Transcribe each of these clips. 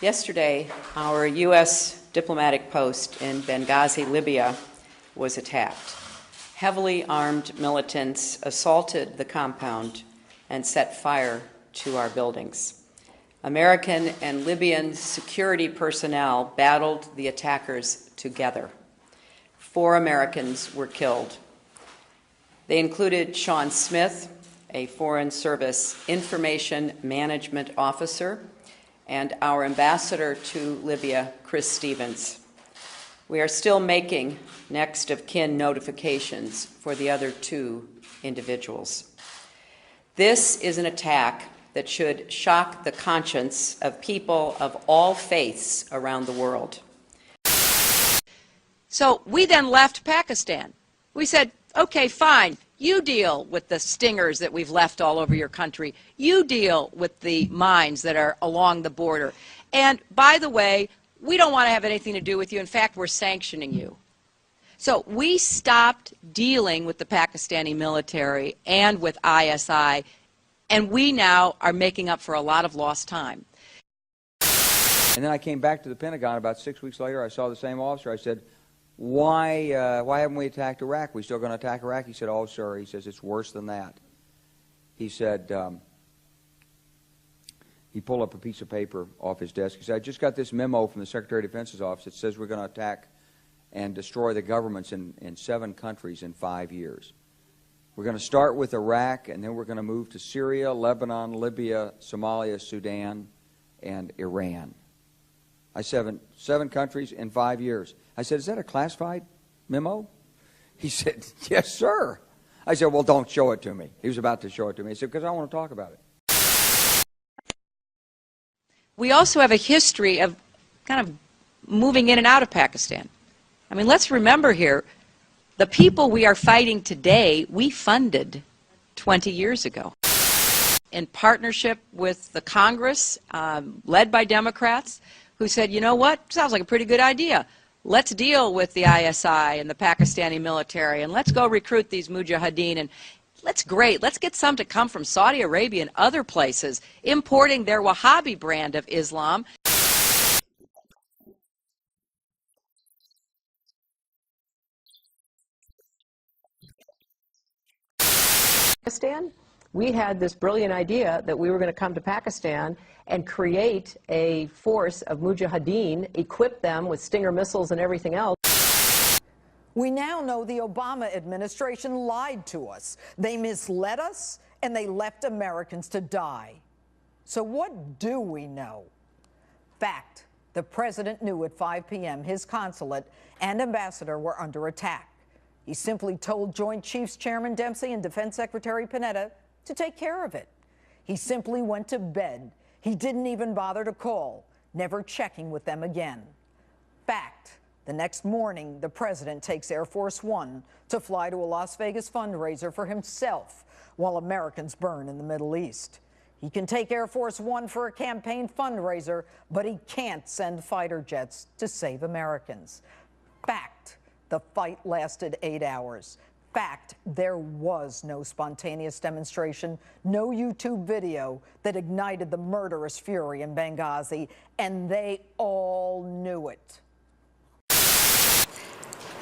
Yesterday, our U.S. diplomatic post in Benghazi, Libya, was attacked. Heavily armed militants assaulted the compound and set fire to our buildings. American and Libyan security personnel battled the attackers together. 4 Americans were killed. They included Sean Smith, a Foreign Service Information Management Officer, and our ambassador to Libya, Chris Stevens. We are still making next of kin notifications for the other 2 individuals. This is an attack that should shock the conscience of people of all faiths around the world. So we then left Pakistan. We said, okay, fine. You deal with the stingers that we've left all over your country. You deal with the mines that are along the border. And by the way, we don't want to have anything to do with you. In fact, we're sanctioning you. So we stopped dealing with the Pakistani military and with ISI, and we now are making up for a lot of lost time. And then I came back to the Pentagon about 6 weeks later. I saw the same officer. I said, why haven't we attacked Iraq? We still going to attack Iraq? He said, oh, sir. He says, it's worse than that. He said, he pulled up a piece of paper off his desk. He said, I just got this memo from the Secretary of Defense's office. It says we're going to attack and destroy the governments in 7 countries in 5 years. We're going to start with Iraq, and then we're going to move to Syria, Lebanon, Libya, Somalia, Sudan, and Iran. I said, 7 countries in 5 years. I said, is that a classified memo? He said, yes, sir. I said, well, don't show it to me. He was about to show it to me. He said, because I want to talk about it. We also have a history of kind of moving in and out of Pakistan. I mean, let's remember here, the people we are fighting today, we funded 20 years ago. In partnership with the Congress, led by Democrats, who said, you know what, sounds like a pretty good idea. Let's deal with the ISI and the Pakistani military, and let's go recruit these mujahideen, and let's get some to come from Saudi Arabia and other places, importing their Wahhabi brand of Islam. Pakistan, we had this brilliant idea that we were going to come to Pakistan and create a force of mujahideen, equip them with Stinger missiles and everything else. We now know the Obama administration lied to us. They misled us, and they left Americans to die. So what do we know? Fact, the president knew at 5 p.m. his consulate and ambassador were under attack. He simply told Joint Chiefs Chairman Dempsey and Defense Secretary Panetta to take care of it. He simply went to bed. He didn't even bother to call, never checking with them again. Fact, the next morning, the president takes Air Force One to fly to a Las Vegas fundraiser for himself while Americans burn in the Middle East. He can take Air Force One for a campaign fundraiser, but he can't send fighter jets to save Americans. Fact, the fight lasted 8 hours. Fact, there was no spontaneous demonstration, no YouTube video that ignited the murderous fury in Benghazi, and they all knew it.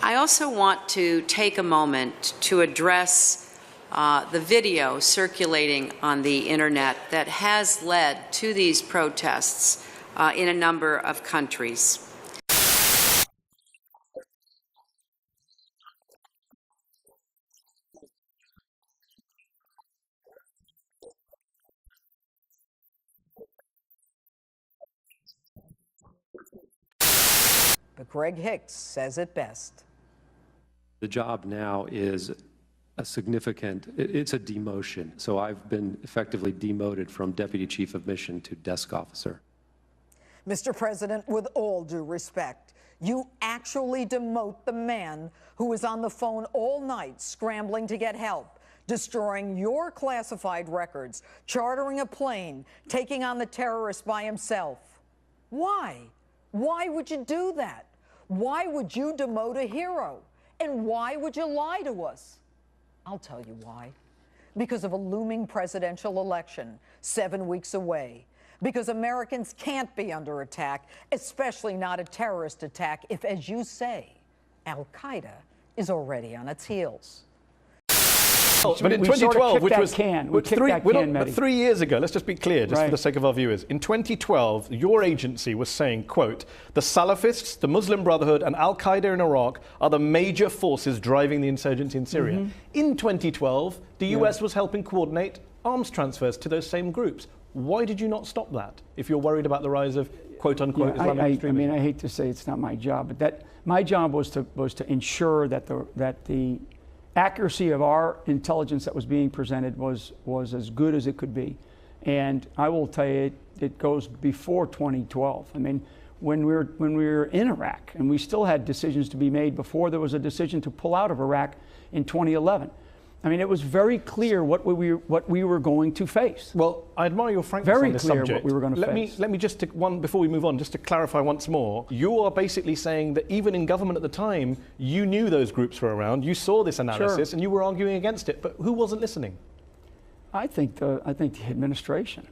I also want to take a moment to address the video circulating on the internet that has led to these protests in a number of countries. But Greg Hicks says it best. The job now is a significant, it's a demotion. So I've been effectively demoted from Deputy Chief of Mission to Desk Officer. Mr. President, with all due respect, you actually demote the man who was on the phone all night scrambling to get help, destroying your classified records, chartering a plane, taking on the terrorists by himself. Why? Why would you do that? Why would you demote a hero? And why would you lie to us? I'll tell you why. Because of a looming presidential election 7 weeks away. because Americans can't be under attack, especially not a terrorist attack, if, as you say, Al-Qaeda is already on its heels. But in we 2012, which was Mehdi. 3 years ago, let's just be clear, just Right. for the sake of our viewers. In 2012, your agency was saying, quote, the Salafists, the Muslim Brotherhood, and Al-Qaeda in Iraq are the major forces driving the insurgency in Syria. Mm-hmm. In 2012, the US was helping coordinate arms transfers to those same groups. Why did you not stop that if you're worried about the rise of quote-unquote Islamic I extremism? mean, I hate to say it's not my job, but my job was to ensure that the accuracy of our intelligence that was being presented was as good as it could be. And I will tell you, it goes before 2012. I mean, when we were in Iraq, and we still had decisions to be made before there was a decision to pull out of Iraq in 2011. I mean, it was very clear what we were going to face. Well, I admire your frankness Very on this clear subject. what we were going to face. Let me just before we move on, just to clarify once more. You are basically saying that even in government at the time, you knew those groups were around, you saw this analysis, Sure. and you were arguing against it. But who wasn't listening? I think the administration.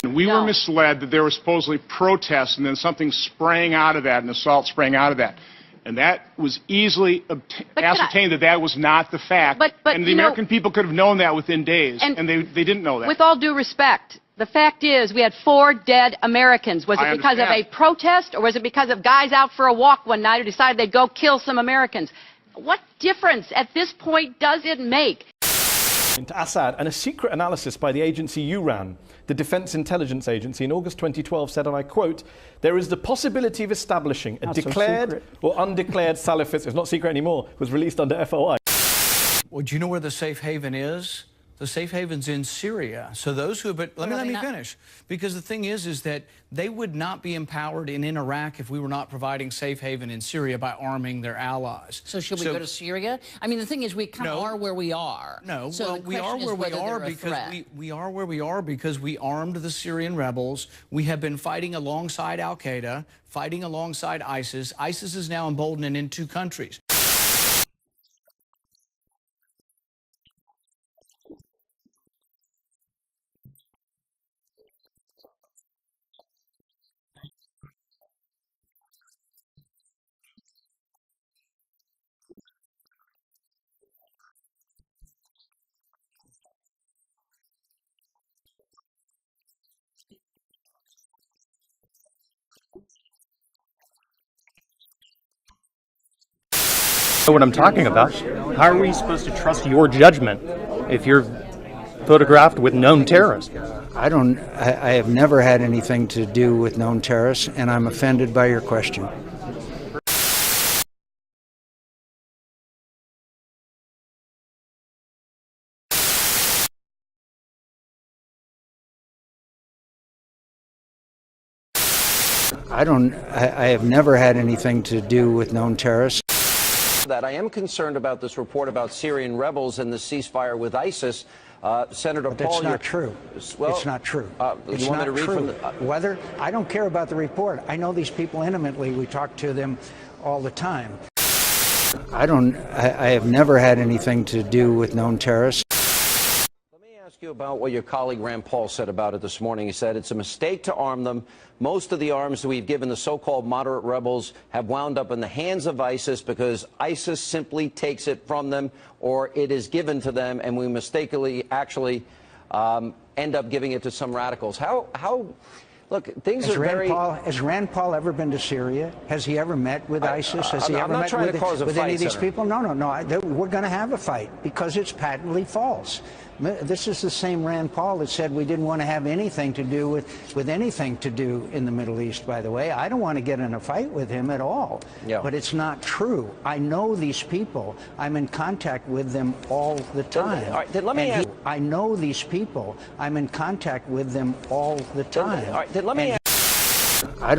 We were misled that there were supposedly protests and then something sprang out of that, an assault sprang out of that. And that was easily ascertained that was not the fact. But and the American people could have known that within days, and they didn't know that. With all due respect, the fact is we had 4 dead Americans. Was it because of a protest, or was it because of guys out for a walk one night who decided they'd go kill some Americans? What difference at this point does it make? To Assad, and a secret analysis by the agency you ran, the Defense Intelligence Agency, in August 2012 said, and I quote, there is the possibility of establishing a declared or undeclared Salafist, it's not secret anymore, was released under FOI. Well, do you know where the safe haven is? The safe haven's in Syria. So those who have been, let me finish. Because the thing is that they would not be empowered in Iraq if we were not providing safe haven in Syria by arming their allies. So should we go to Syria? I mean, the thing is, we kind of are where we are. No, so well, we are where we are because we are where we are because we armed the Syrian rebels. We have been fighting alongside Al-Qaeda, fighting alongside ISIS. ISIS is now emboldened in 2 countries. Know what I'm talking about. How are we supposed to trust your judgment if you're photographed with known terrorists? I have never had anything to do with known terrorists, and I'm offended by your question. I have never had anything to do with known terrorists. That I am concerned about this report about Syrian rebels and the ceasefire with ISIS. Senator But Paul, that's not true. Well, it's not true. It's you want not me to read true. From whether I don't care about the report. I know these people intimately. We talk to them all the time. I have never had anything to do with known terrorists. Let me ask you about what your colleague Rand Paul said about it this morning. He said it's a mistake to arm them. Most of the arms that we've given the so-called moderate rebels have wound up in the hands of ISIS because ISIS simply takes it from them or it is given to them, and we mistakenly actually end up giving it to some radicals. Look, things are very... Has Rand Paul ever been to Syria? Has he ever met with ISIS? Has he ever met with any of these people? No. We're going to have a fight because it's patently false. This is the same Rand Paul that said we didn't want to have anything to do with anything to do in the Middle East, by the way. I don't want to get in a fight with him at all. Yeah. But it's not true. I know these people. I'm in contact with them all the time. All right, then let me ask... I know these people. I'm in contact with them all the time. All right, then let me ask... I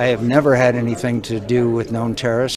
have never had anything to do with known terrorists.